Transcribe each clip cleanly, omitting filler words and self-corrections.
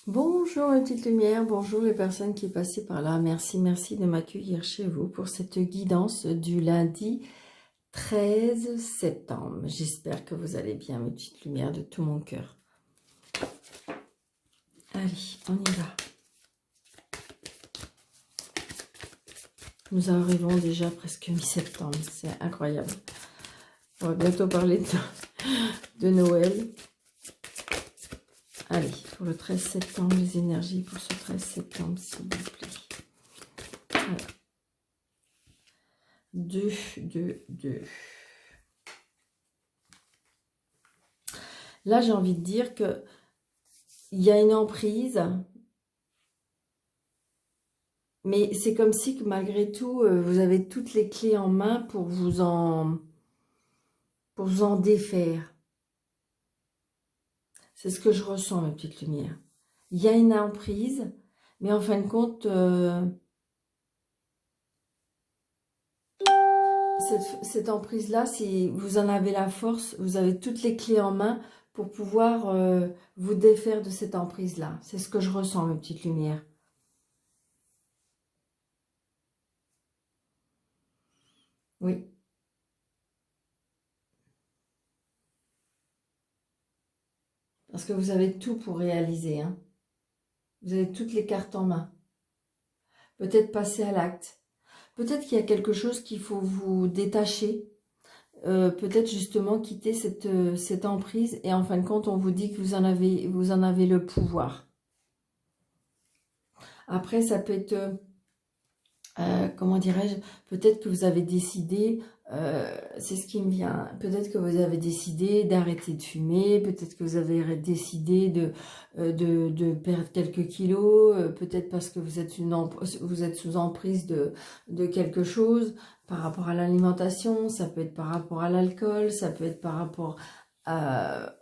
Bonjour les petites lumières, bonjour les personnes qui passent par là. Merci de m'accueillir chez vous pour cette guidance du lundi 13 septembre. J'espère que vous allez bien, mes petites lumières, de tout mon cœur. Allez, on y va. Nous arrivons déjà presque mi-septembre, c'est incroyable. On va bientôt parler de Noël. Allez, pour le 13 septembre, les énergies pour ce 13 septembre, s'il vous plaît. Voilà. 2, 2, 2. Là, j'ai envie de dire que il y a une emprise, mais c'est comme si que malgré tout, vous avez toutes les clés en main pour vous en défaire. C'est ce que je ressens, mes petites lumières. Il y a une emprise, mais en fin de compte, cette emprise-là, si vous en avez la force, vous avez toutes les clés en main pour pouvoir vous défaire de cette emprise-là. C'est ce que je ressens, mes petites lumières. Oui. Parce que vous avez tout pour réaliser. Hein. Vous avez toutes les cartes en main. Peut-être passer à l'acte. Peut-être qu'il y a quelque chose qu'il faut vous détacher. Peut-être justement quitter cette emprise. Et en fin de compte, on vous dit que vous en avez le pouvoir. Après, ça peut être... comment dirais-je, peut-être que vous avez décidé, c'est ce qui me vient, peut-être que vous avez décidé d'arrêter de fumer, peut-être que vous avez décidé de perdre quelques kilos, peut-être parce que vous êtes sous emprise de quelque chose par rapport à l'alimentation, ça peut être par rapport à l'alcool, ça peut être par rapport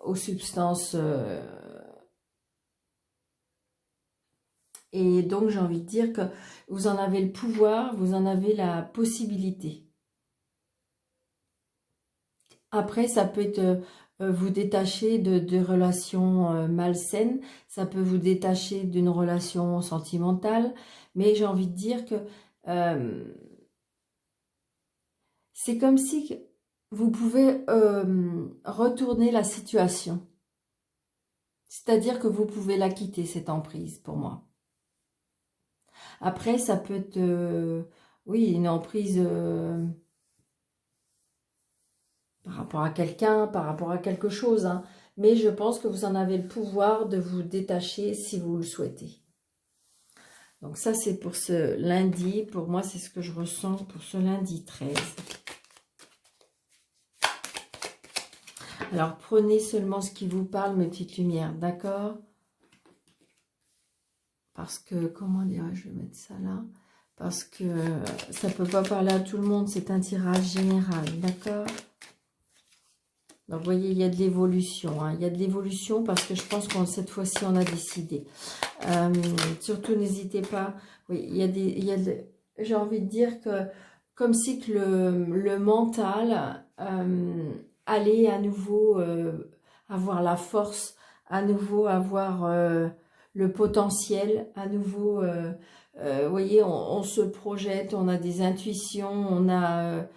aux substances... Et donc, j'ai envie de dire que vous en avez le pouvoir, vous en avez la possibilité. Après, ça peut être vous détacher de relations malsaines, ça peut vous détacher d'une relation sentimentale, mais j'ai envie de dire que c'est comme si vous pouvez retourner la situation. C'est-à-dire que vous pouvez la quitter, cette emprise, pour moi. Après, ça peut être, oui, une emprise par rapport à quelqu'un, par rapport à quelque chose. Hein. Mais je pense que vous en avez le pouvoir de vous détacher si vous le souhaitez. Donc ça, c'est pour ce lundi. Pour moi, c'est ce que je ressens pour ce lundi 13. Alors, prenez seulement ce qui vous parle, mes petites lumières, d'accord? Parce que, comment dirais-je, je vais mettre ça là. Parce que ça ne peut pas parler à tout le monde, c'est un tirage général, d'accord? Donc, vous voyez, il y a de l'évolution. Hein. Il y a de l'évolution parce que je pense que cette fois-ci, on a décidé. Surtout, n'hésitez pas. Oui, j'ai envie de dire que comme si que le mental allait à nouveau avoir la force, à nouveau avoir le potentiel, à nouveau, vous voyez, on se projette, on a des intuitions, on a...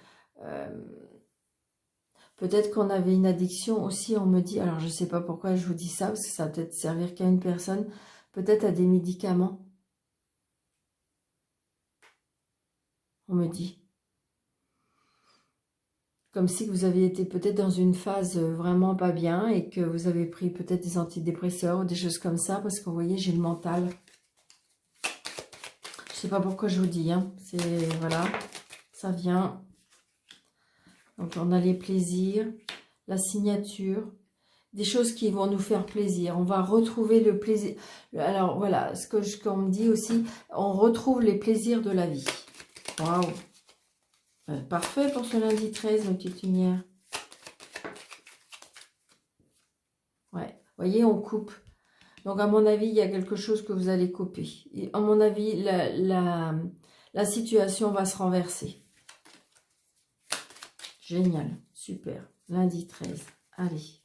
peut-être qu'on avait une addiction aussi, on me dit, alors je ne sais pas pourquoi je vous dis ça, parce que ça va peut-être servir qu'à une personne, peut-être à des médicaments, on me dit. Comme si vous aviez été peut-être dans une phase vraiment pas bien et que vous avez pris peut-être des antidépresseurs ou des choses comme ça, parce que vous voyez, j'ai le mental. Je ne sais pas pourquoi je vous dis, hein. C'est, voilà, ça vient. Donc on a les plaisirs, la signature, des choses qui vont nous faire plaisir. On va retrouver le plaisir. Alors voilà, qu'on me dit aussi, on retrouve les plaisirs de la vie. Waouh! Parfait pour ce lundi 13, mes petites lumières. Ouais, vous voyez, on coupe. Donc à mon avis, il y a quelque chose que vous allez couper. Et à mon avis, la situation va se renverser. Génial, super. Lundi 13, allez.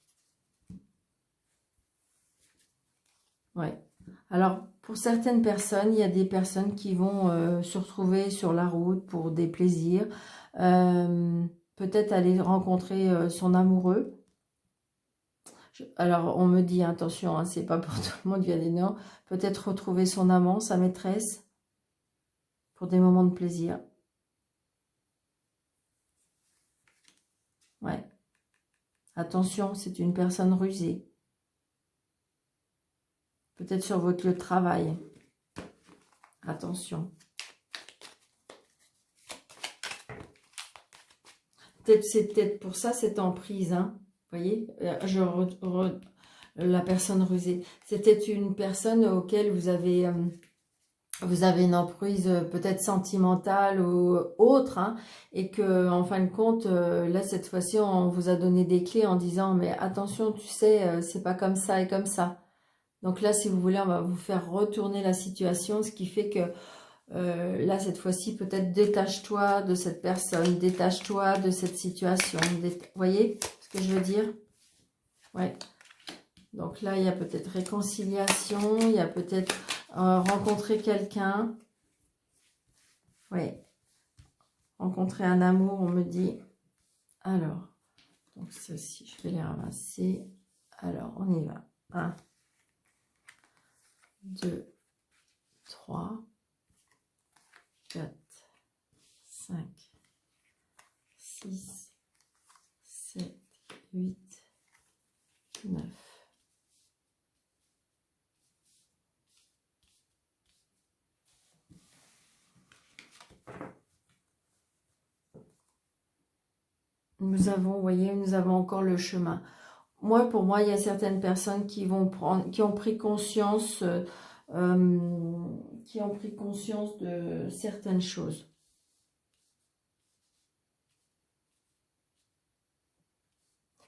Ouais. Alors, pour certaines personnes, il y a des personnes qui vont se retrouver sur la route pour des plaisirs. Peut-être aller rencontrer son amoureux. Alors, on me dit, attention, hein, c'est pas pour tout le monde, il y a des non. Peut-être retrouver son amant, sa maîtresse, pour des moments de plaisir. Ouais. Attention, c'est une personne rusée. Peut-être sur votre lieu de travail. Attention. C'est peut-être pour ça cette emprise, hein. Vous voyez, la personne rusée. C'était une personne auquel vous avez une emprise peut-être sentimentale ou autre, hein, et que en fin de compte, là cette fois-ci, on vous a donné des clés en disant mais attention, tu sais, c'est pas comme ça et comme ça. Donc là, si vous voulez, on va vous faire retourner la situation, ce qui fait que là, cette fois-ci, peut-être détache-toi de cette personne, détache-toi de cette situation. Vous voyez ce que je veux dire? Ouais. Donc là, il y a peut-être réconciliation, il y a peut-être rencontrer quelqu'un. Oui. Rencontrer un amour, on me dit. Alors, donc ceci, je vais les ramasser. Alors, on y va. 1, 2, 3, 4, 5, 6, 7, 8, 9. Nous avons, vous voyez, nous avons encore le chemin. Moi, pour moi, il y a certaines personnes qui vont prendre, qui ont pris conscience de certaines choses.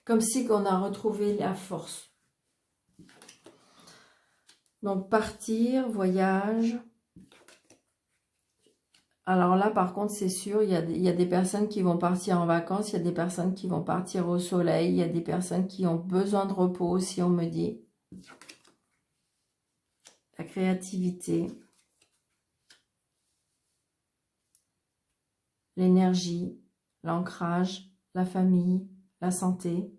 Comme si on a retrouvé la force. Donc, partir, voyage. Alors là, par contre, c'est sûr, il y a des personnes qui vont partir en vacances, il y a des personnes qui vont partir au soleil, il y a des personnes qui ont besoin de repos, si on me dit. La créativité. L'énergie, l'ancrage, la famille, la santé.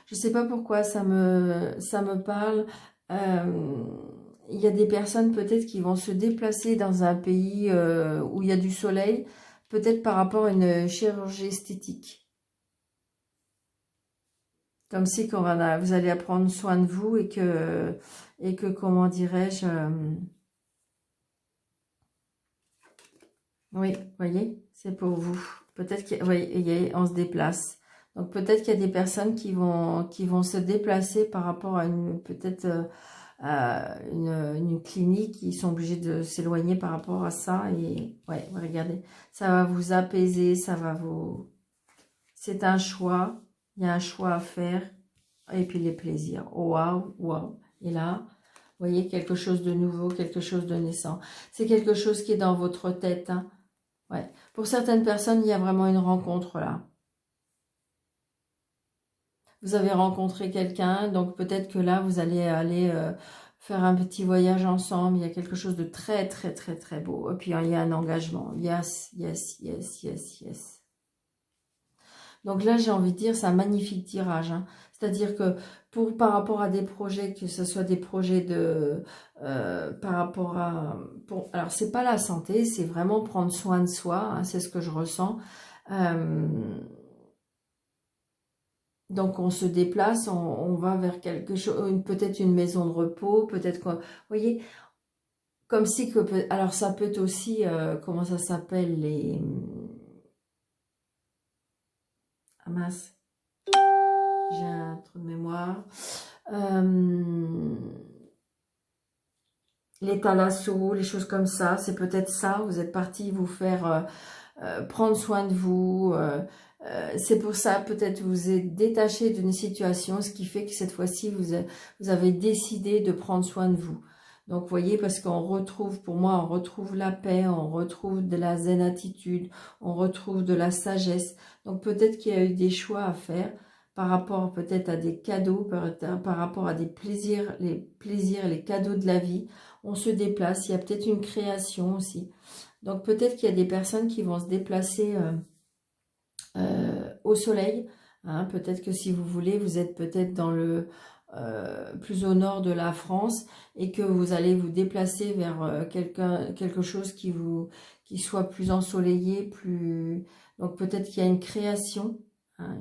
Je ne sais pas pourquoi ça me parle. Il y a des personnes peut-être qui vont se déplacer dans un pays où il y a du soleil, peut-être par rapport à une chirurgie esthétique. Comme si vous allez prendre soin de vous et que comment dirais-je, oui, vous voyez, c'est pour vous. Peut-être on se déplace. Donc peut-être qu'il y a des personnes qui vont se déplacer par rapport à peut-être à une clinique, ils sont obligés de s'éloigner par rapport à ça. Et ouais, regardez, ça va vous apaiser, ça va vous... C'est un choix, il y a un choix à faire. Et puis les plaisirs. Oh, waouh, waouh. Et là, vous voyez, quelque chose de nouveau, quelque chose de naissant. C'est quelque chose qui est dans votre tête, hein. Ouais. Pour certaines personnes, il y a vraiment une rencontre là. Vous avez rencontré quelqu'un, donc peut-être que là, vous allez aller faire un petit voyage ensemble. Il y a quelque chose de très, très, très, très beau. Et puis, il y a un engagement. Yes, yes, yes, yes, yes. Donc là, j'ai envie de dire, c'est un magnifique tirage, hein. C'est-à-dire que par rapport à des projets, que ce soit des projets par rapport à... alors, c'est pas la santé, c'est vraiment prendre soin de soi, hein, c'est ce que je ressens. Donc, on se déplace, on va vers quelque chose, peut-être une maison de repos, peut-être que... Vous voyez, comme si que... Alors, ça peut être aussi, comment ça s'appelle, les... Ah mince, j'ai un trou de mémoire. Les thalassos, les choses comme ça, c'est peut-être ça. Vous êtes parti vous faire prendre soin de vous. C'est pour ça, peut-être vous êtes détaché d'une situation, ce qui fait que cette fois-ci, vous avez décidé de prendre soin de vous. Donc, vous voyez, parce qu'on retrouve, pour moi, on retrouve la paix, on retrouve de la zen attitude, on retrouve de la sagesse. Donc, peut-être qu'il y a eu des choix à faire par rapport peut-être à des cadeaux, par rapport à des plaisirs, les cadeaux de la vie. On se déplace, il y a peut-être une création aussi. Donc peut-être qu'il y a des personnes qui vont se déplacer au soleil. Hein. Peut-être que si vous voulez, vous êtes peut-être dans le plus au nord de la France et que vous allez vous déplacer vers quelque chose qui soit plus ensoleillé, plus... Donc peut-être qu'il y a une création, hein,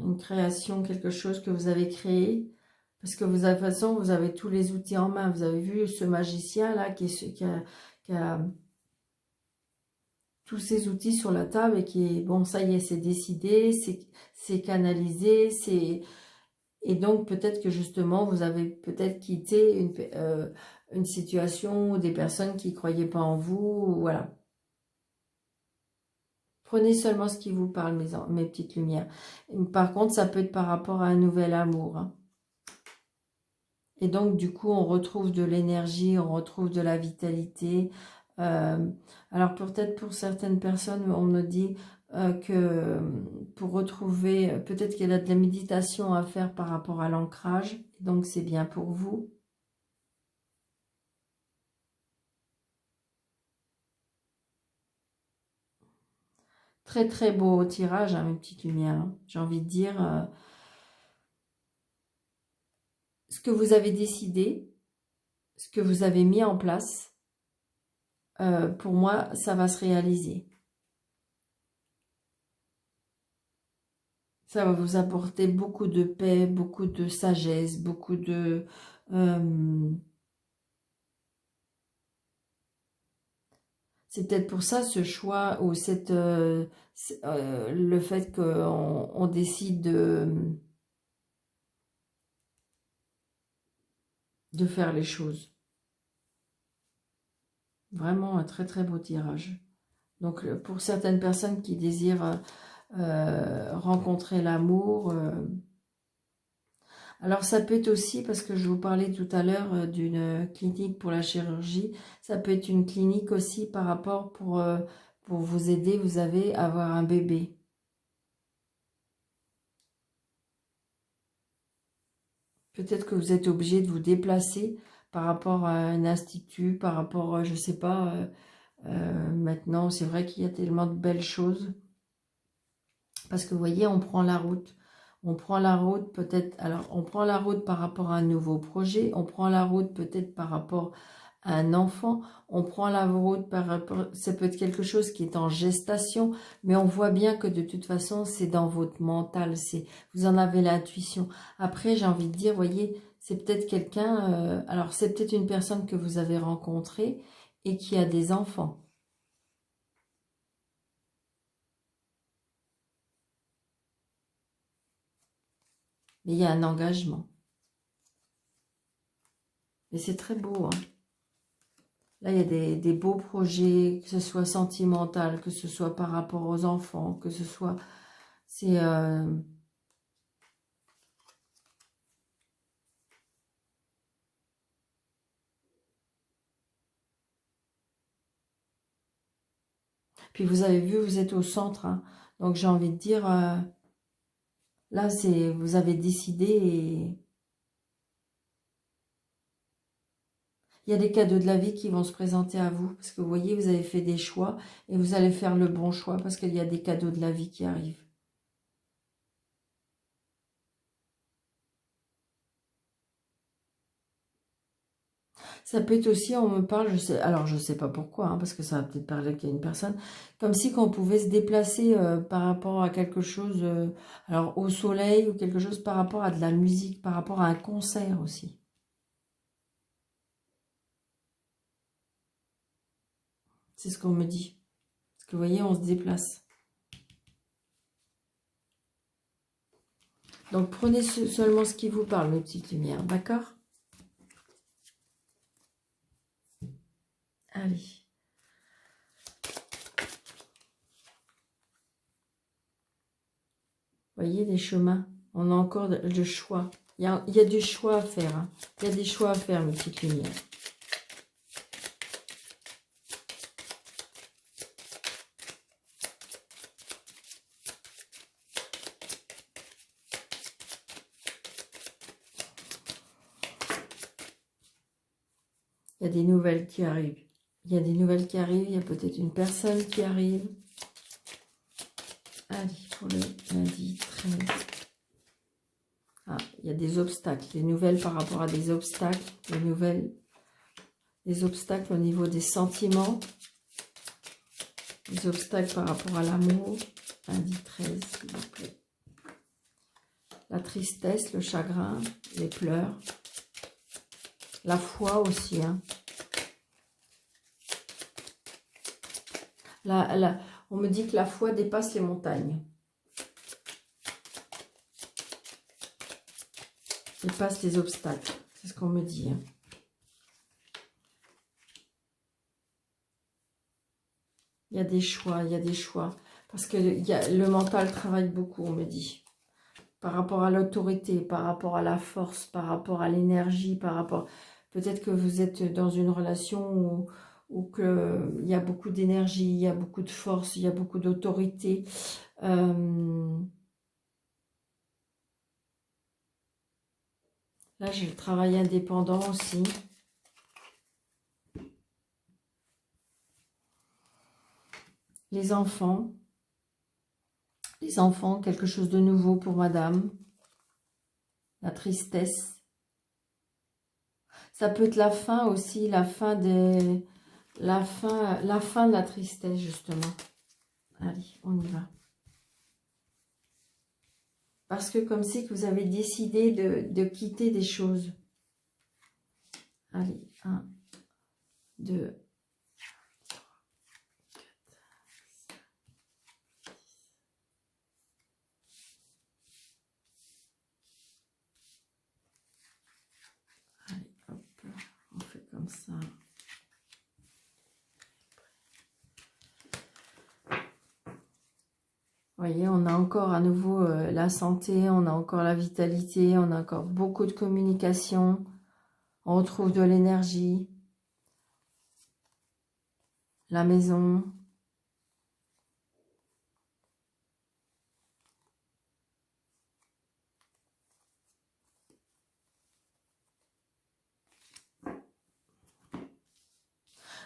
quelque chose que vous avez créé. Parce que vous, de toute façon, vous avez tous les outils en main. Vous avez vu ce magicien-là qui a tous ces outils sur la table et qui est, bon, ça y est, c'est décidé, c'est canalisé, et donc peut-être que justement, vous avez peut-être quitté une situation ou des personnes qui ne croyaient pas en vous, voilà. Prenez seulement ce qui vous parle, mes petites lumières. Par contre, ça peut être par rapport à un nouvel amour, hein. Et donc, du coup, on retrouve de l'énergie, on retrouve de la vitalité. Alors, peut-être pour certaines personnes, on me dit que pour retrouver, peut-être qu'il y a de la méditation à faire par rapport à l'ancrage. Donc, c'est bien pour vous. Très, très beau tirage, hein, mes petites lumières, hein. J'ai envie de dire, ce que vous avez décidé, ce que vous avez mis en place, pour moi, ça va se réaliser. Ça va vous apporter beaucoup de paix, beaucoup de sagesse, beaucoup de... c'est peut-être pour ça ce choix ou le fait qu'on décide de faire les choses. Vraiment un très très beau tirage. Donc pour certaines personnes qui désirent rencontrer l'amour... alors ça peut être aussi, parce que je vous parlais tout à l'heure d'une clinique pour la chirurgie, ça peut être une clinique aussi par rapport pour vous aider, vous avez à avoir un bébé. Peut-être que vous êtes obligé de vous déplacer par rapport à un institut, par rapport, je ne sais pas, maintenant c'est vrai qu'il y a tellement de belles choses. Parce que vous voyez, on prend la route. On prend la route peut-être, alors on prend la route par rapport à un nouveau projet, on prend la route peut-être par rapport à un enfant, on prend la route par rapport, ça peut être quelque chose qui est en gestation, mais on voit bien que de toute façon c'est dans votre mental, vous en avez l'intuition. Après j'ai envie de dire, voyez, c'est peut-être quelqu'un, alors c'est peut-être une personne que vous avez rencontrée et qui a des enfants. Mais il y a un engagement. Mais c'est très beau, hein. Là, il y a des beaux projets, que ce soit sentimental, que ce soit par rapport aux enfants, que ce soit... C'est... Puis vous avez vu, vous êtes au centre, hein. Donc j'ai envie de dire, là, vous avez décidé et... Il y a des cadeaux de la vie qui vont se présenter à vous. Parce que vous voyez, vous avez fait des choix et vous allez faire le bon choix parce qu'il y a des cadeaux de la vie qui arrivent. Ça peut être aussi, on me parle, je sais, alors je sais pas pourquoi, hein, parce que ça va peut-être parler qu'il y a une personne, comme si qu'on pouvait se déplacer par rapport à quelque chose, alors au soleil ou quelque chose par rapport à de la musique, par rapport à un concert aussi. C'est ce qu'on me dit. Parce que vous voyez, on se déplace. Donc prenez seulement ce qui vous parle, mes petites lumières, d'accord? Allez. Vous voyez les chemins, on a encore le choix. Il y a du choix à faire, hein. Il y a des choix à faire, mes petites lumières. Il y a des nouvelles qui arrivent. Il y a des nouvelles qui arrivent. Il y a peut-être une personne qui arrive. Allez, pour le lundi 13. Ah, il y a des obstacles. Des nouvelles par rapport à des obstacles. Des nouvelles. Des obstacles au niveau des sentiments. Des obstacles par rapport à l'amour. Lundi 13, s'il vous plaît. La tristesse, le chagrin, les pleurs. La foi aussi, hein. On me dit que la foi dépasse les montagnes. Dépasse les obstacles. C'est ce qu'on me dit, hein. Il y a des choix, il y a des choix. Parce que le mental travaille beaucoup, on me dit. Par rapport à l'autorité, par rapport à la force, par rapport à l'énergie, par rapport... Peut-être que vous êtes dans une relation où il y a beaucoup d'énergie, il y a beaucoup de force, il y a beaucoup d'autorité. Là, j'ai le travail indépendant aussi. Les enfants, quelque chose de nouveau pour madame. La tristesse. Ça peut être la fin aussi, la fin de la tristesse, justement. Allez, on y va. Parce que comme si que vous avez décidé de quitter des choses. Allez, 1, 2, 3, 4, 5. Allez, hop, on fait comme ça. Vous voyez, on a encore à nouveau la santé, on a encore la vitalité, on a encore beaucoup de communication. On retrouve de l'énergie. La maison.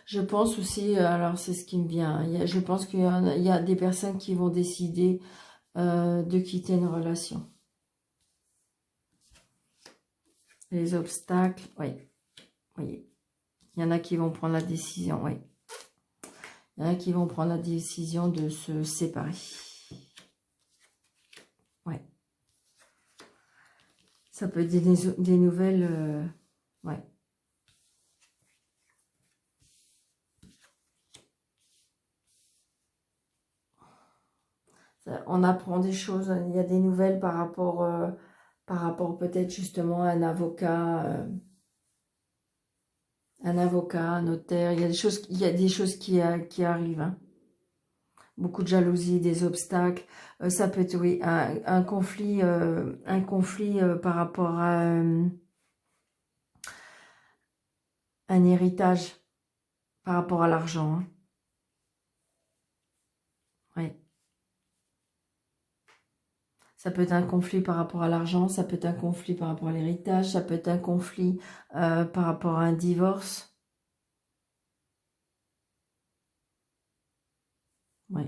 Je pense aussi, alors c'est ce qui me vient, je pense qu'il y a des personnes qui vont décider de quitter une relation. Les obstacles, oui. Voyez. Il y en a qui vont prendre la décision, oui. Il y en a qui vont prendre la décision de se séparer. Ouais. Ça peut être des nouvelles, ouais. On apprend des choses, il y a des nouvelles par rapport peut-être justement à un avocat, un notaire. Il y a des choses qui arrivent. Hein. Beaucoup de jalousie, des obstacles. Ça peut être, oui, un conflit par rapport à un héritage, par rapport à l'argent. Hein. Oui. Ça peut être un conflit par rapport à l'argent, ça peut être un conflit par rapport à l'héritage, ça peut être un conflit par rapport à un divorce. Oui.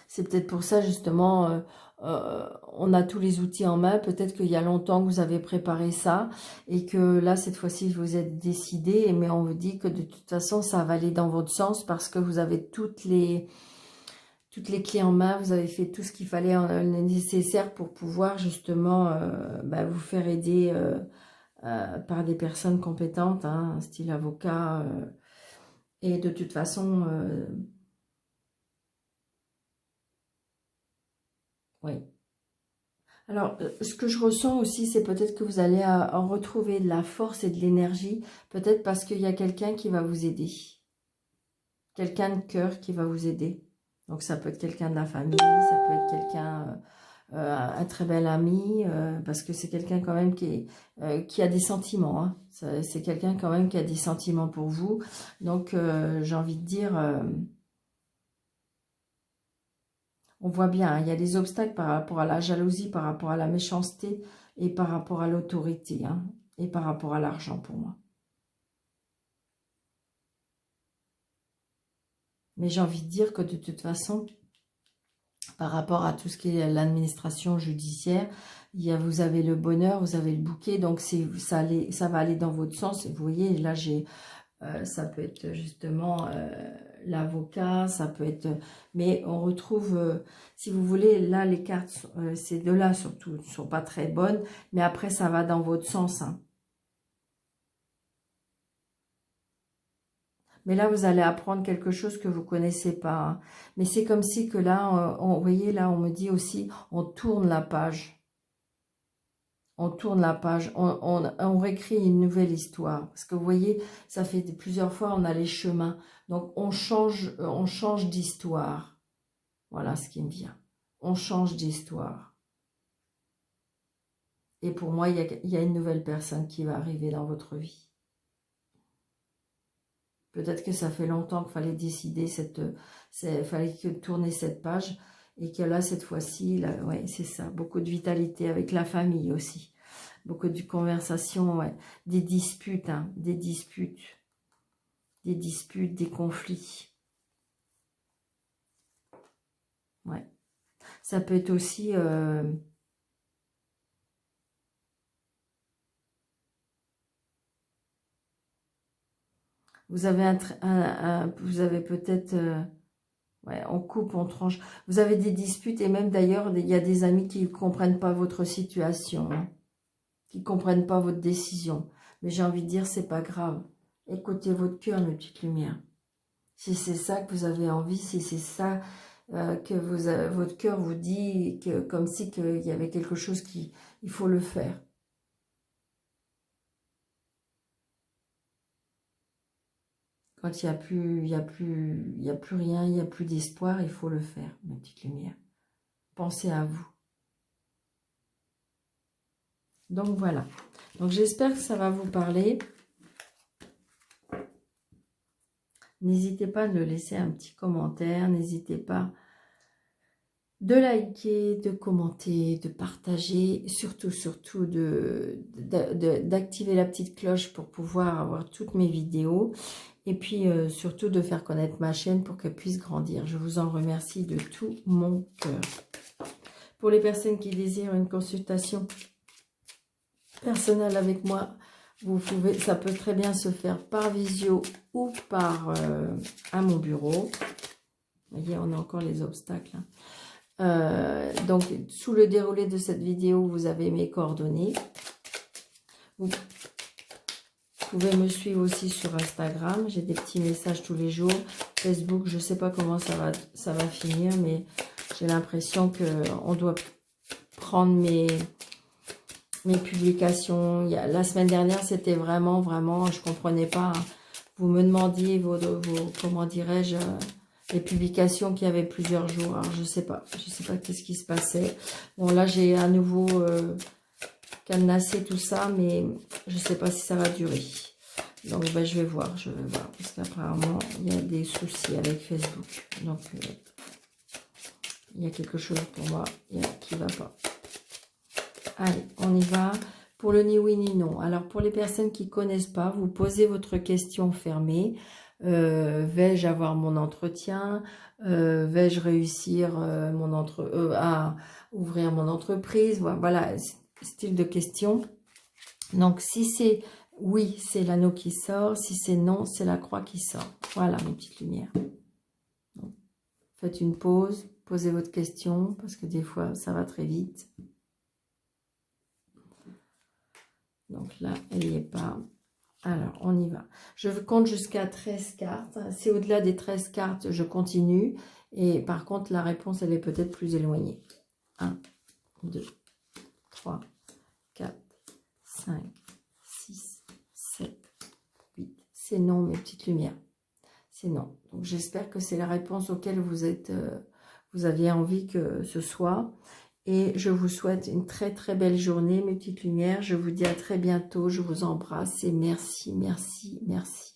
C'est peut-être pour ça, justement, on a tous les outils en main. Peut-être qu'il y a longtemps que vous avez préparé ça et que là, cette fois-ci, vous êtes décidé. Mais on vous dit que de toute façon, ça va aller dans votre sens parce que vous avez toutes les clés en main. Vous avez fait tout ce qu'il fallait nécessaire pour pouvoir, justement, vous faire aider par des personnes compétentes, hein, style avocat. Et de toute façon... oui. Alors, ce que je ressens aussi, c'est peut-être que vous allez en retrouver de la force et de l'énergie, peut-être parce qu'il y a quelqu'un qui va vous aider. Quelqu'un de cœur qui va vous aider. Donc, ça peut être quelqu'un de la famille, ça peut être quelqu'un, un très bel ami, parce que c'est quelqu'un quand même qui a des sentiments. Hein. C'est quelqu'un quand même qui a des sentiments pour vous. Donc, j'ai envie de dire... on voit bien, hein, il y a des obstacles par rapport à la jalousie, par rapport à la méchanceté. et par rapport à l'autorité, hein, et par rapport à l'argent pour moi. Mais j'ai envie de dire que de toute façon, par rapport à tout ce qui est l'administration judiciaire, vous avez le bonheur, vous avez le bouquet, donc ça va aller dans votre sens. Et vous voyez, là, ça peut être justement l'avocat, ça peut être... Mais on retrouve, si vous voulez, là, les cartes, ces deux-là surtout, ne sont pas très bonnes, mais après, ça va dans votre sens, hein. Mais là, vous allez apprendre quelque chose que vous ne connaissez pas, hein. Mais c'est comme si que là, vous voyez, là, on me dit aussi, on tourne la page. On tourne la page, on réécrit une nouvelle histoire. Parce que vous voyez, ça fait plusieurs fois, on a les chemins. Donc, on change d'histoire. Voilà ce qui me vient. On change d'histoire. Et pour moi, il y a une nouvelle personne qui va arriver dans votre vie. Peut-être que ça fait longtemps qu'il fallait décider, fallait tourner cette page. Et que là, cette fois-ci, ouais, c'est ça. Beaucoup de vitalité avec la famille aussi. Beaucoup de conversations, ouais. Des disputes, hein, des conflits. Ouais. Ça peut être aussi... vous avez vous avez peut-être... ouais, on coupe, on tranche. Vous avez des disputes et même d'ailleurs, il y a des amis qui ne comprennent pas votre situation, hein, qui ne comprennent pas votre décision. Mais j'ai envie de dire, c'est pas grave. Écoutez votre cœur, mes petites lumières. Si c'est ça que vous avez envie, si c'est ça que votre cœur vous dit, comme si qu'il y avait quelque chose il faut le faire. Quand il n'y a plus rien, il n'y a plus d'espoir, il faut le faire, mes petites lumières. Pensez à vous. Donc voilà. Donc j'espère que ça va vous parler. N'hésitez pas à me laisser un petit commentaire. N'hésitez pas de liker, de commenter, de partager. Surtout d'activer la petite cloche pour pouvoir avoir toutes mes vidéos. Et puis surtout de faire connaître ma chaîne pour qu'elle puisse grandir. Je vous en remercie de tout mon cœur. Pour les personnes qui désirent une consultation personnelle avec moi, ça peut très bien se faire par visio ou à mon bureau. Vous voyez, on a encore les obstacles, hein. Donc, sous le déroulé de cette vidéo, vous avez mes coordonnées. Vous pouvez me suivre aussi sur Instagram. J'ai des petits messages tous les jours. Facebook, je ne sais pas comment ça va finir, mais j'ai l'impression qu'on doit prendre mes publications. La semaine dernière, c'était vraiment, je ne comprenais pas. Vous me demandiez comment dirais-je, les publications qui avaient plusieurs jours. Alors, je sais pas qu'est-ce qui se passait. Bon, là, j'ai à nouveau cadenassé tout ça, mais je ne sais pas si ça va durer. Donc, ben, je vais voir, parce qu'apparemment, il y a des soucis avec Facebook. Donc, il y a quelque chose pour moi qui ne va pas. Allez, on y va. Pour le ni oui ni non. Alors, pour les personnes qui ne connaissent pas, vous posez votre question fermée. Vais-je avoir mon entretien? Vais-je réussir à ouvrir mon entreprise? Voilà, style de question. Donc, si c'est oui, c'est l'anneau qui sort. Si c'est non, c'est la croix qui sort. Voilà, mes petites lumières. Donc, faites une pause, posez votre question, parce que des fois, ça va très vite. Donc là, elle n'y est pas. Alors, on y va. Je compte jusqu'à 13 cartes. C'est au-delà des 13 cartes, je continue. Et par contre, la réponse, elle est peut-être plus éloignée. 1, 2, 3, 4, 5, 6, 7, 8. C'est non, mes petites lumières. C'est non. Donc, j'espère que c'est la réponse auquel vous aviez envie que ce soit. Et je vous souhaite une très très belle journée, mes petites lumières. Je vous dis à très bientôt. Je vous embrasse et merci, merci, merci.